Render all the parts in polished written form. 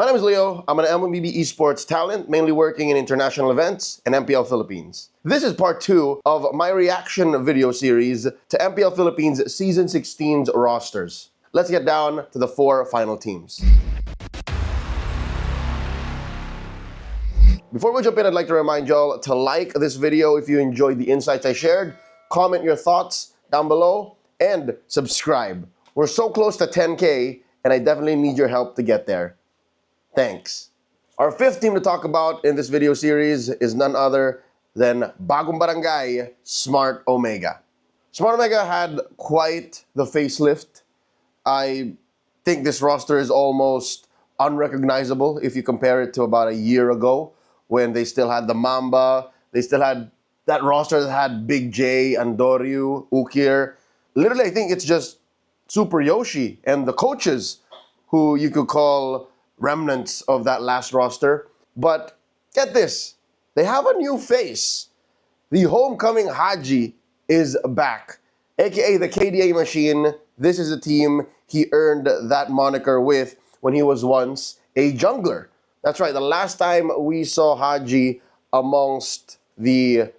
My name is Leo. I'm an MLBB esports talent, mainly working in international events and MPL Philippines. This is part 2 of my reaction video series to MPL Philippines Season 16's rosters. Let's get down to the 4 final teams. Before we jump in, I'd like to remind y'all to like this video if you enjoyed the insights I shared, comment your thoughts down below, and subscribe. We're so close to 10K, and I definitely need your help to get there. Thanks. Our 5th team to talk about in this video series is none other than Bagong Barangay, Smart Omega. Smart Omega had quite the facelift. I think this roster is almost unrecognizable if you compare it to about a year ago when they still had the Mamba. They still had that roster that had Big J, Andoryu, Ukir. Literally, I think it's just Super Yoshi and the coaches who you could call remnants of that last roster. But get this, they have a new face. The homecoming Haji is back, aka the KDA machine. This is the team he earned that moniker with when he was once a jungler. That's right, the last time we saw Haji amongst the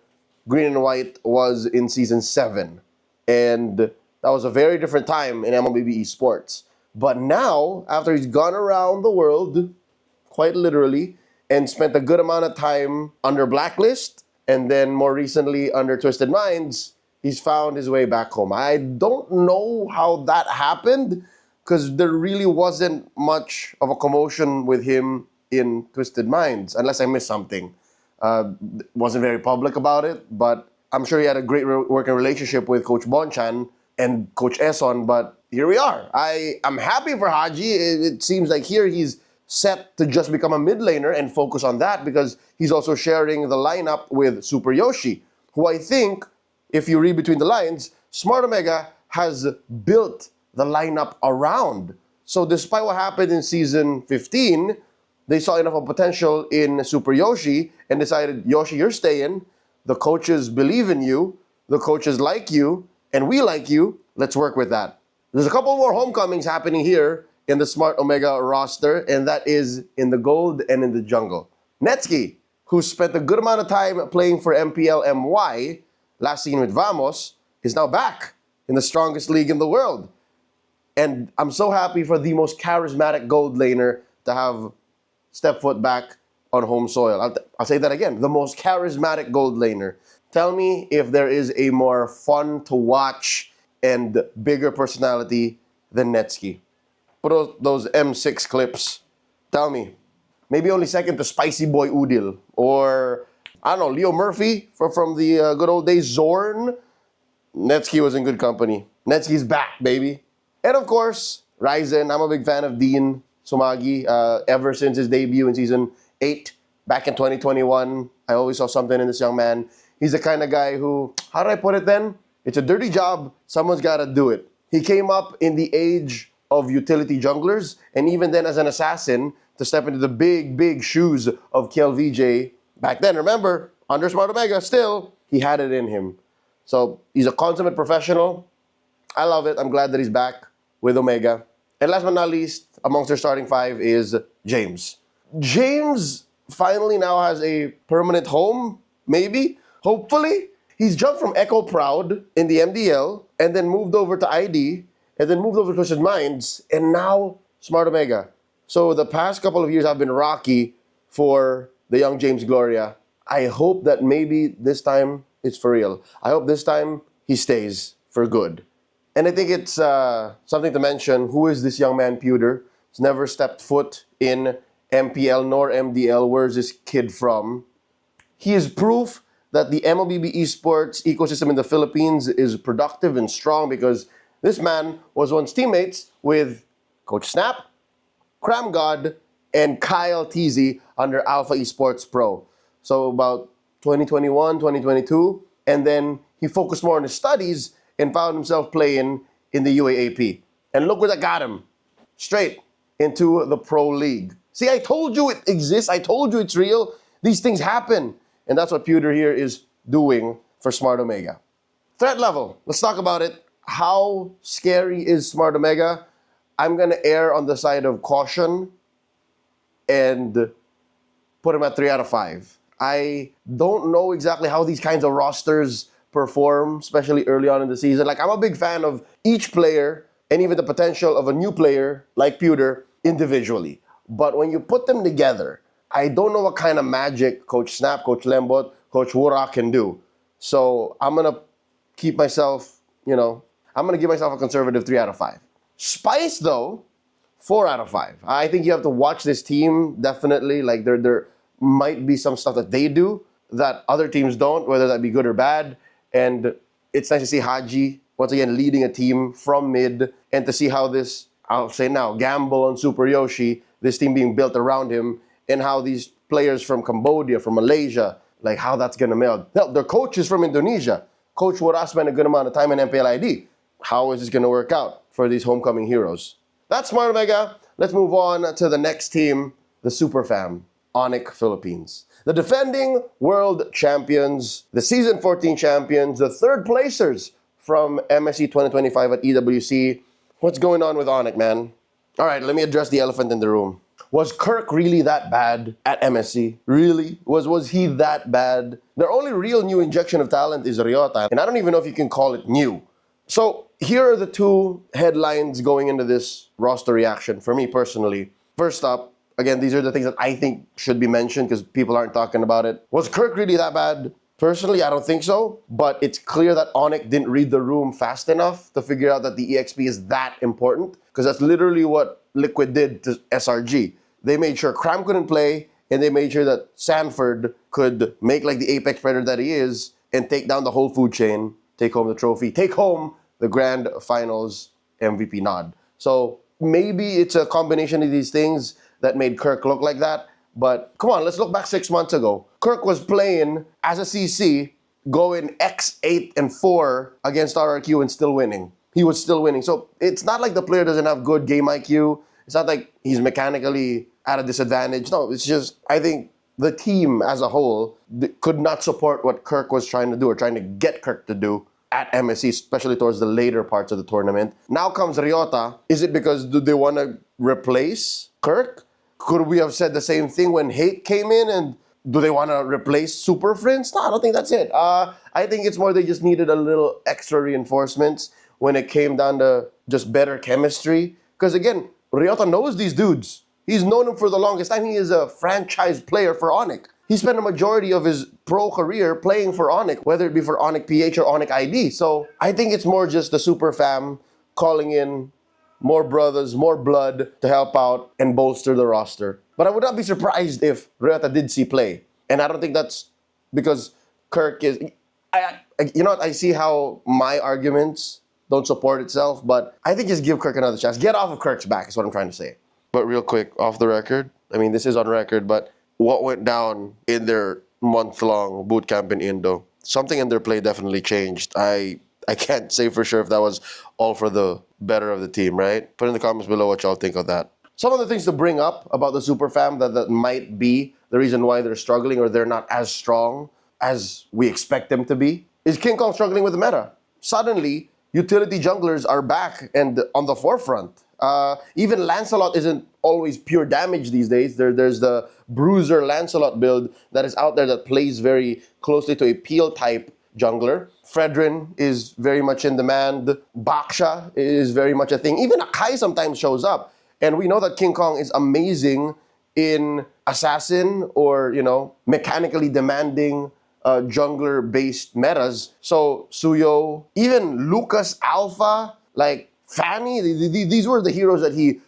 green and white was in Season 7. And that was a very different time in MLBB esports. But now, after he's gone around the world, quite literally, and spent a good amount of time under Blacklist, and then more recently under Twisted Minds, he's found his way back home. I don't know how that happened, because there really wasn't much of a commotion with him in Twisted Minds, unless I missed something. Wasn't very public about it, but I'm sure he had a great working relationship with Coach Bonchan and Coach Eson, but here we are. I'm happy for Haji. It seems like here he's set to just become a mid laner and focus on that because he's also sharing the lineup with Super Yoshi, who I think, if you read between the lines, Smart Omega has built the lineup around. So despite what happened in Season 15, they saw enough of potential in Super Yoshi and decided, Yoshi, you're staying. The coaches believe in you. The coaches like you. And we like you. Let's work with that. There's a couple more homecomings happening here in the Smart Omega roster, and that is in the gold and in the jungle. Netsky, who spent a good amount of time playing for MPL MY, last seen with Vamos, is now back in the strongest league in the world. And I'm so happy for the most charismatic gold laner to have stepped foot back on home soil. I'll say that again, the most charismatic gold laner. Tell me if there is a more fun to watch and bigger personality than Netsky. Put those M6 clips. Tell me. Maybe only second to Spicy Boy Udil. Or, I don't know, Leo Murphy from the good old days, Zorn. Netsky was in good company. Netsky's back, baby. And of course, Ryzen. I'm a big fan of Dean Sumagi. Ever since his debut in Season 8, back in 2021, I always saw something in this young man. He's the kind of guy who, how do I put it then? It's a dirty job, someone's got to do it. He came up in the age of utility junglers, and even then as an assassin, to step into the big, big shoes of KLVJ. Back then, remember, under Smart Omega, still, he had it in him. So he's a consummate professional. I love it. I'm glad that he's back with Omega. And last but not least, amongst their starting 5 is James. James finally now has a permanent home, maybe, hopefully. He's jumped from Echo Proud in the MDL and then moved over to ID and then moved over to Twisted Minds and now Smart Omega. So the past couple of years have been rocky for the young James Gloria. I hope that maybe this time it's for real. I hope this time he stays for good. And I think it's something to mention, who is this young man, Pewter? He's never stepped foot in MPL nor MDL. Where's this kid from? He is proof that the MLBB esports ecosystem in the Philippines is productive and strong because this man was once teammates with Coach Snap, Cram God, and Kyle Teasy under Alpha Esports Pro. So about 2021, 2022, and then he focused more on his studies and found himself playing in the UAAP. And look where that got him. Straight into the Pro League. See, I told you it exists. I told you it's real. These things happen. And that's what Pewter here is doing for Smart Omega. Threat level. Let's talk about it. How scary is Smart Omega? I'm going to err on the side of caution. and put him at 3 out of 5. I don't know exactly how these kinds of rosters perform, especially early on in the season. Like, I'm a big fan of each player and even the potential of a new player like Pewter individually. But when you put them together, I don't know what kind of magic Coach Snap, Coach Lembot, Coach RORA can do. So I'm going to keep myself, I'm going to give myself a conservative 3 out of 5. Spice, though, 4 out of 5. I think you have to watch this team, definitely. Like, there might be some stuff that they do that other teams don't, whether that be good or bad. And it's nice to see Haji, once again, leading a team from mid, and to see how this, I'll say now, Gamble and Super Yoshi, this team being built around him, and how these players from Cambodia, from Malaysia, like how that's going to meld. Hell, their coach is from Indonesia. Coach Wara spent a good amount of time in MPL ID. How is this going to work out for these homecoming heroes? That's Smart Omega. Let's move on to the next team, the Super Fam, ONIC Philippines. The defending world champions, the season 14 champions, the third placers from MSC 2025 at EWC. What's going on with ONIC, man? All right, let me address the elephant in the room. Was Kirk really that bad at MSC? Really? Was he that bad? Their only real new injection of talent is Ryota, and I don't even know if you can call it new. So here are the two headlines going into this roster reaction for me personally. First up, again, these are the things that I think should be mentioned because people aren't talking about it. Was Kirk really that bad? Personally, I don't think so, but it's clear that ONIC didn't read the room fast enough to figure out that the EXP is that important, because that's literally what Liquid did to SRG. They made sure Cram couldn't play, and they made sure that Sanford could make like the apex predator that he is and take down the whole food chain, take home the trophy, take home the grand finals MVP nod. So maybe it's a combination of these things that made Kirk look like that. But come on, let's look back 6 months ago. Kirk was playing as a CC, going X8 and 4 against RRQ and still winning. He was still winning. So it's not like the player doesn't have good game IQ. It's not like he's mechanically at a disadvantage. No, it's just, I think the team as a whole could not support what Kirk was trying to do or trying to get Kirk to do at MSC, especially towards the later parts of the tournament. Now comes Ryota. Is it because do they want to replace Kirk? Could we have said the same thing when Hate came in? And do they want to replace Super Friends? No, I don't think that's it. I think it's more they just needed a little extra reinforcements when it came down to just better chemistry. Because again, Ryota knows these dudes. He's known them for the longest time. He is a franchise player for ONIC. He spent a majority of his pro career playing for ONIC, whether it be for ONIC PH or ONIC ID. So I think it's more just the Super Fam calling in more brothers, more blood to help out and bolster the roster. But I would not be surprised if Ryota did see play. And I don't think that's because Kirk is... I see how my arguments don't support itself, but I think just give Kirk another chance. Get off of Kirk's back is what I'm trying to say. But real quick, off the record, I mean, this is on record, but what went down in their month-long boot camp in Indo, something in their play definitely changed. I can't say for sure if that was all for the better of the team, right? Put in the comments below what y'all think of that. Some of the things to bring up about the Super Fam that might be the reason why they're struggling or they're not as strong as we expect them to be is King Kong struggling with the meta. Suddenly, utility junglers are back and on the forefront. Even Lancelot isn't always pure damage these days. There's the Bruiser Lancelot build that is out there that plays very closely to a peel type jungler. Fredrin is very much in demand. Baksha is very much a thing. Even Akai sometimes shows up. And we know that King Kong is amazing in assassin or, mechanically demanding jungler-based metas. So Suyo, even Lucas Alpha, like Fanny, these were the heroes that he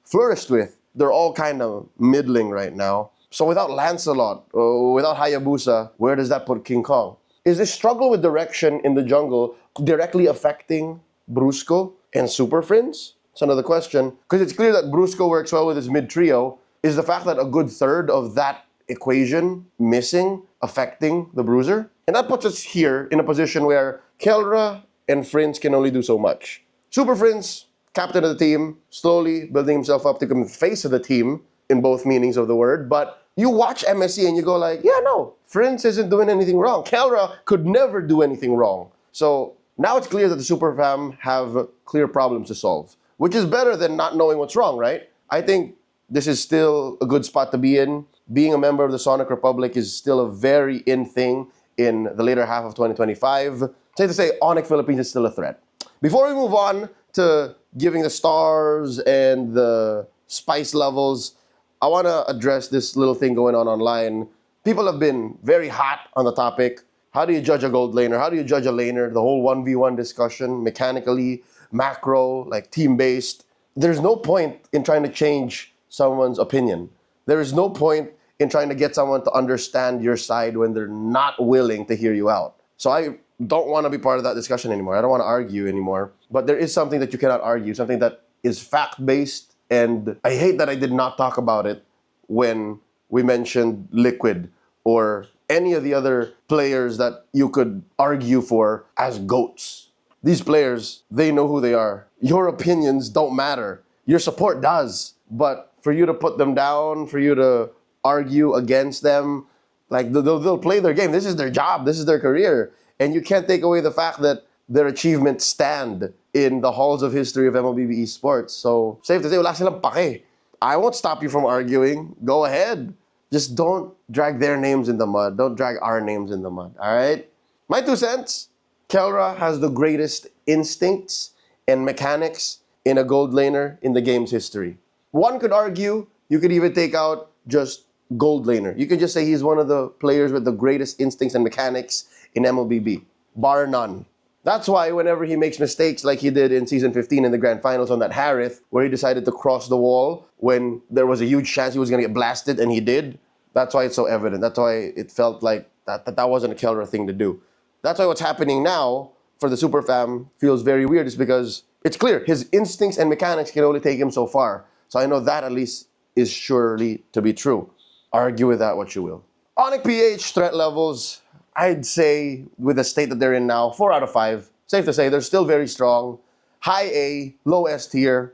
flourished with. They're all kind of middling right now. So without Lancelot, without Hayabusa, where does that put King Kong? Is this struggle with direction in the jungle directly affecting Brusco and Super Friends? It's another question. Because it's clear that Brusco works well with his mid-trio. Is the fact that a good third of that equation missing affecting the Bruiser? And that puts us here in a position where Kelra and Friends can only do so much. Super Friends, captain of the team, slowly building himself up to become the face of the team in both meanings of the word. But you watch MSC and you go like, yeah, no, Friends isn't doing anything wrong. Kelra could never do anything wrong. So now it's clear that the Super Fam have clear problems to solve, which is better than not knowing what's wrong, right? I think this is still a good spot to be in. Being a member of the Sonic Republic is still a very in thing in the later half of 2025. Safe to say, ONIC Philippines is still a threat. Before we move on to giving the stars and the spice levels, I want to address this little thing going on online. People have been very hot on the topic. How do you judge a gold laner? How do you judge a laner? The whole 1v1 discussion, mechanically, macro, like team-based. There's no point in trying to change someone's opinion. There is no point in trying to get someone to understand your side when they're not willing to hear you out. So I don't want to be part of that discussion anymore. I don't want to argue anymore. But there is something that you cannot argue, something that is fact-based, and I hate that I did not talk about it when we mentioned Liquid or any of the other players that you could argue for as GOATs. These players, they know who they are. Your opinions don't matter. Your support does. But for you to put them down, for you to argue against them, like they'll play their game. This is their job. This is their career. And you can't take away the fact that their achievements stand in the halls of history of MLBB esports. So, safe to say, wala silang pake. I won't stop you from arguing. Go ahead. Just don't drag their names in the mud. Don't drag our names in the mud, all right? My 2 cents, Kelra has the greatest instincts and mechanics in a gold laner in the game's history. One could argue, you could even take out just gold laner. You could just say he's one of the players with the greatest instincts and mechanics in MLBB, bar none. That's why whenever he makes mistakes like he did in Season 15 in the Grand Finals on that Harith, where he decided to cross the wall when there was a huge chance he was going to get blasted, and he did, that's why it's so evident. That's why it felt like that wasn't a Kelra thing to do. That's why what's happening now for the Super Fam feels very weird, is because it's clear his instincts and mechanics can only take him so far. So I know that at least is surely to be true. Argue with that what you will. ONIC PH threat levels, I'd say with the state that they're in now, 4 out of 5. Safe to say, they're still very strong. High A, low S tier.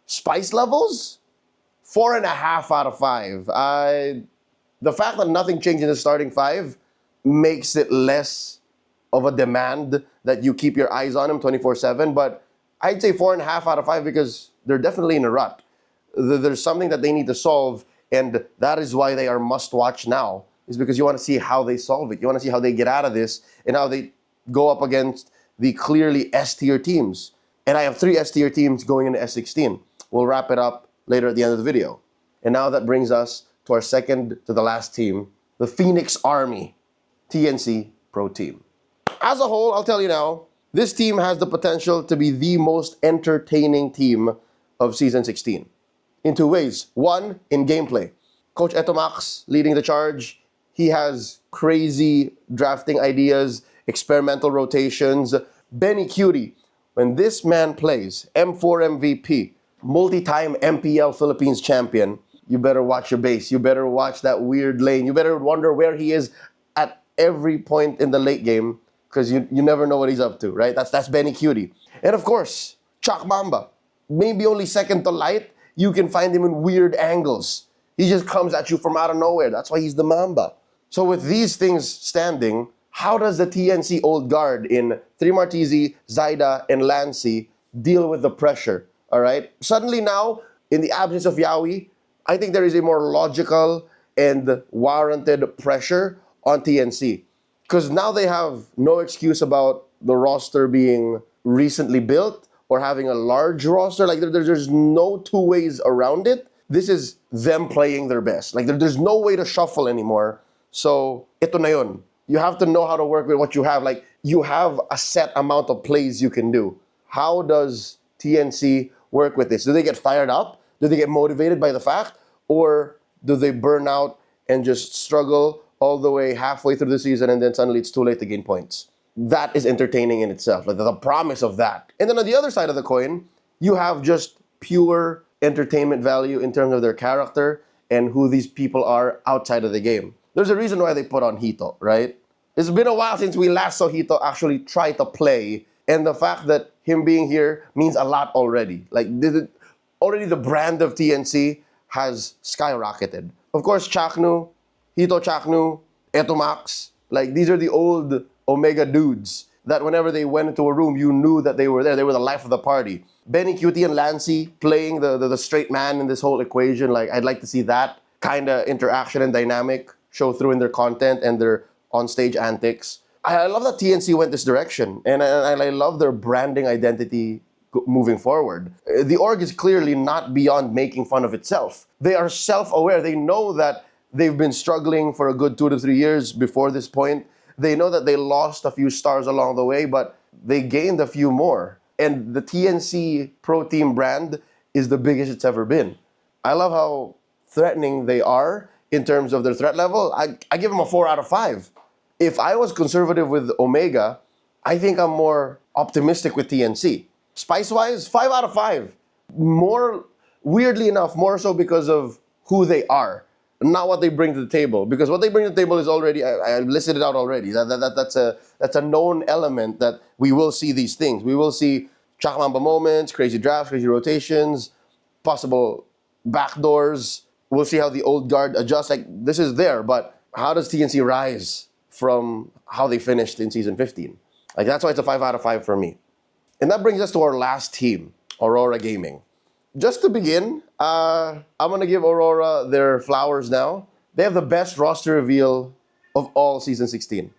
Spice levels, 4.5 out of 5. The fact that nothing changed in the starting 5 makes it less of a demand that you keep your eyes on him 24/7. But I'd say 4.5 out of 5 because they're definitely in a rut. There's something that they need to solve, and that is why they are must-watch now, is because you want to see how they solve it. You want to see how they get out of this and how they go up against the clearly S-tier teams. And I have 3 S-tier teams going into S16. We'll wrap it up later at the end of the video. And now that brings us to our second to the last team, the Phoenix Army, TNC Pro Team. As a whole, I'll tell you now, this team has the potential to be the most entertaining team of Season 16. In 2 ways. One, in gameplay. Coach Etomax leading the charge. He has crazy drafting ideas, experimental rotations. Benny Cutie, when this man plays, M4 MVP, multi-time MPL Philippines champion, you better watch your base. You better watch that weird lane. You better wonder where he is at every point in the late game, because you never know what he's up to, right? That's Benny Cutie. And of course, Chak Mamba. Maybe only second to Light, you can find him in weird angles. He just comes at you from out of nowhere. That's why he's the Mamba. So with these things standing, how does the TNC Old Guard in 3 Martizi, Zaida, and Lancy deal with the pressure? All right? Suddenly now, in the absence of Yawi, I think there is a more logical and warranted pressure on TNC. Because now they have no excuse about the roster being recently built or having a large roster. Like there's no 2 ways around it. This is them playing their best. Like there's no way to shuffle anymore. So ito na yun. You have to know how to work with what you have. Like you have a set amount of plays you can do. How does TNC work with this? Do they get fired up? Do they get motivated by the fact? Or do they burn out and just struggle all the way halfway through the season and then suddenly it's too late to gain points? That is entertaining in itself, like the promise of that. And then on the other side of the coin, you have just pure entertainment value in terms of their character and who these people are outside of the game. There's a reason why they put on Hito, right? It's been a while since we last saw Hito actually try to play, and the fact that him being here means a lot already. Like, already the brand of TNC has skyrocketed. Of course, Chaknu, Hito Chaknu, Etomax, like these are the old Omega dudes. that whenever they went into a room, you knew that they were there. They were the life of the party. Benny, Cutie, and Lancey playing the straight man in this whole equation. Like, I'd like to see that kind of interaction and dynamic show through in their content and their on-stage antics. I love that TNC went this direction, and I love their branding identity moving forward. The org is clearly not beyond making fun of itself. They are self-aware. They know that they've been struggling for a good 2 to 3 years before this point. They know that they lost a few stars along the way, but they gained a few more. And the TNC Pro Team brand is the biggest it's ever been. I love how threatening they are in terms of their threat level. I give them a 4 out of 5. If I was conservative with Omega, I think I'm more optimistic with TNC. Spice-wise, 5 out of 5. More, weirdly enough, more so because of who they are, not what they bring to the table. Because what they bring to the table is already, I listed it out already. That's a known element that we will see these things. We will see Chakmamba moments, crazy drafts, crazy rotations, possible backdoors. We'll see how the old guard adjusts. Like, this is there, but how does TNC rise from how they finished in season 15? Like, that's why it's a 5 out of 5 for me. And that brings us to our last team, Aurora Gaming. Just to begin, I'm going to give Aurora their flowers now. They have the best roster reveal of all season 16.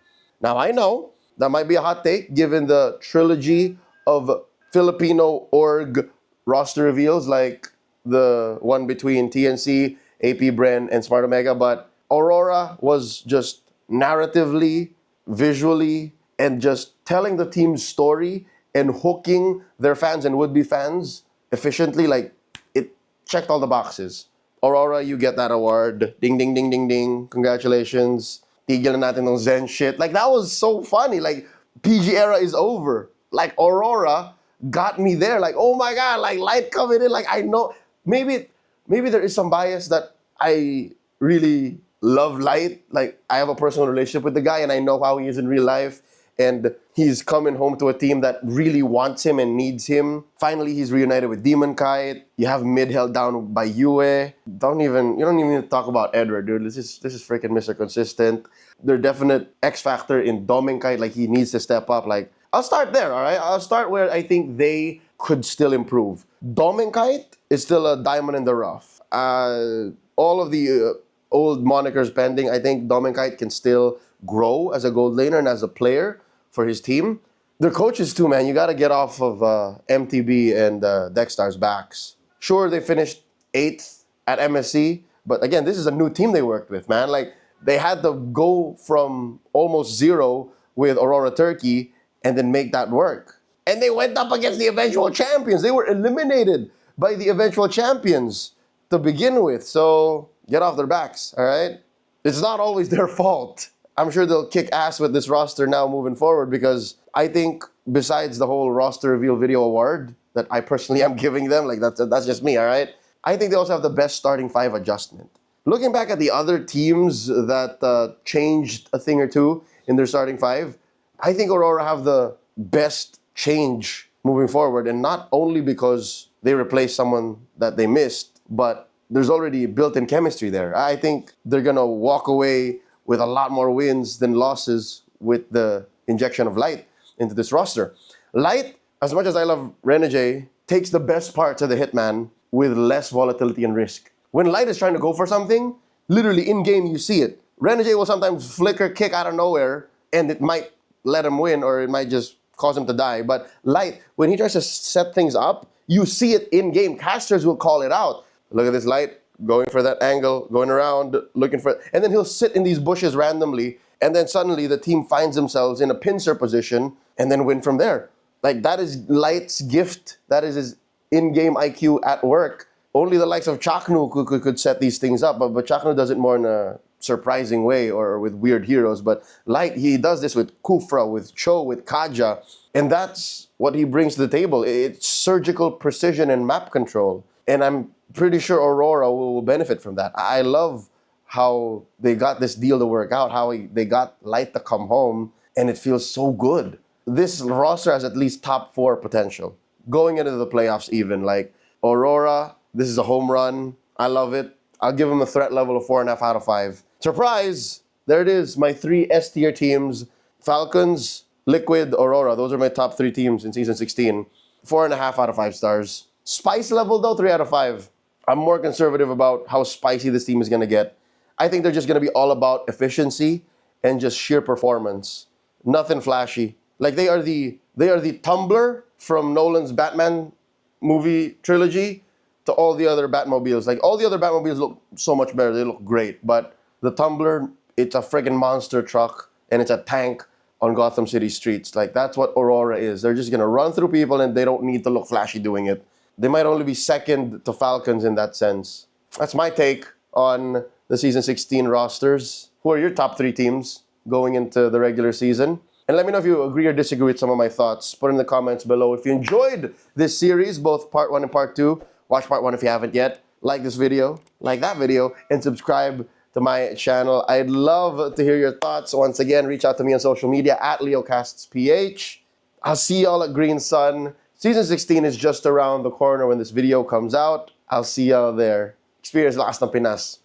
Now, I know that might be a hot take given the trilogy of Filipino org roster reveals, like the one between TNC, AP Bren, and Smart Omega, but Aurora was just narratively, visually, and just telling the team's story and hooking their fans and would-be fans efficiently. Like, it checked all the boxes. Aurora, you get that award. Ding, ding, ding, ding, ding. Congratulations. Tigil na natin ng Zen shit. Like, that was so funny. Like, PG era is over. Like, Aurora got me there. Like, oh my God, like, Light coming in. Like, I know, maybe there is some bias that I really love Light. Like, I have a personal relationship with the guy and I know how he is in real life. And he's coming home to a team that really wants him and needs him. Finally, he's reunited with Demon Kite. You have mid held down by Yue. You don't even need to talk about Edward, dude. This is freaking Mr. Consistent. Their definite X factor in Doming Kite, like, he needs to step up. Like, I'll start there, all right? I'll start where I think they could still improve. Doming Kite is still a diamond in the rough. All of the old monikers pending, I think Doming Kite can still grow as a gold laner and as a player for his team. Their coaches too, man. You got to get off of MTB and Dextar's backs. Sure, they finished 8th at MSC, but again, this is a new team they worked with, man. Like, they had to go from almost 0 with Aurora Turkey and then make that work. And they went up against the eventual champions. They were eliminated by the eventual champions to begin with. So get off their backs, all right? It's not always their fault. I'm sure they'll kick ass with this roster now moving forward, because I think besides the whole roster reveal video award that I personally am giving them, like, that's just me, all right? I think they also have the best starting 5 adjustment. Looking back at the other teams that changed a thing or two in their starting 5, I think Aurora have the best change moving forward, and not only because they replaced someone that they missed, but there's already built-in chemistry there. I think they're gonna walk away with a lot more wins than losses with the injection of Light into this roster. Light, as much as I love Renegade, takes the best parts of the Hitman with less volatility and risk. When Light is trying to go for something, literally in-game you see it. Renegade will sometimes flicker, kick out of nowhere, and it might let him win or it might just cause him to die. But Light, when he tries to set things up, you see it in-game. Casters will call it out. Look at this Light, going for that angle, going around, looking for, and then he'll sit in these bushes randomly, and then suddenly the team finds themselves in a pincer position and then win from there. Like, that is Light's gift. That is his in-game IQ at work. Only the likes of Chaknu could set these things up, but Chaknu does it more in a surprising way or with weird heroes. But Light, he does this with Kufra, with Cho, with Kaja, and that's what he brings to the table. It's surgical precision and map control. And I'm pretty sure Aurora will benefit from that. I love how they got this deal to work out, how they got Light to come home, and it feels so good. This roster has at least top 4 potential. Going into the playoffs even, like, Aurora, this is a home run. I love it. I'll give them a threat level of 4.5 out of 5. Surprise! There it is, my 3 S-tier teams. Falcons, Liquid, Aurora. Those are my top 3 teams in Season 16. 4.5 out of 5 stars. Spice level, though, 3 out of 5. I'm more conservative about how spicy this team is going to get. I think they're just going to be all about efficiency and just sheer performance. Nothing flashy. Like, they are the Tumbler from Nolan's Batman movie trilogy to all the other Batmobiles. Like, all the other Batmobiles look so much better. They look great. But the Tumbler, it's a friggin' monster truck, and it's a tank on Gotham City streets. Like, that's what Aurora is. They're just gonna run through people, and they don't need to look flashy doing it. They might only be second to Falcons in that sense. That's my take on the Season 16 rosters. Who are your top 3 teams going into the regular season? And let me know if you agree or disagree with some of my thoughts. Put in the comments below. If you enjoyed this series, both part 1 and part 2, watch part 1 if you haven't yet. Like this video, like that video, and subscribe to my channel. I'd love to hear your thoughts. Once again, reach out to me on social media at LeoCastsPH. I'll see y'all at Green Sun. Season 16 is just around the corner when this video comes out. I'll see y'all there. Experience lakas ng Pinas.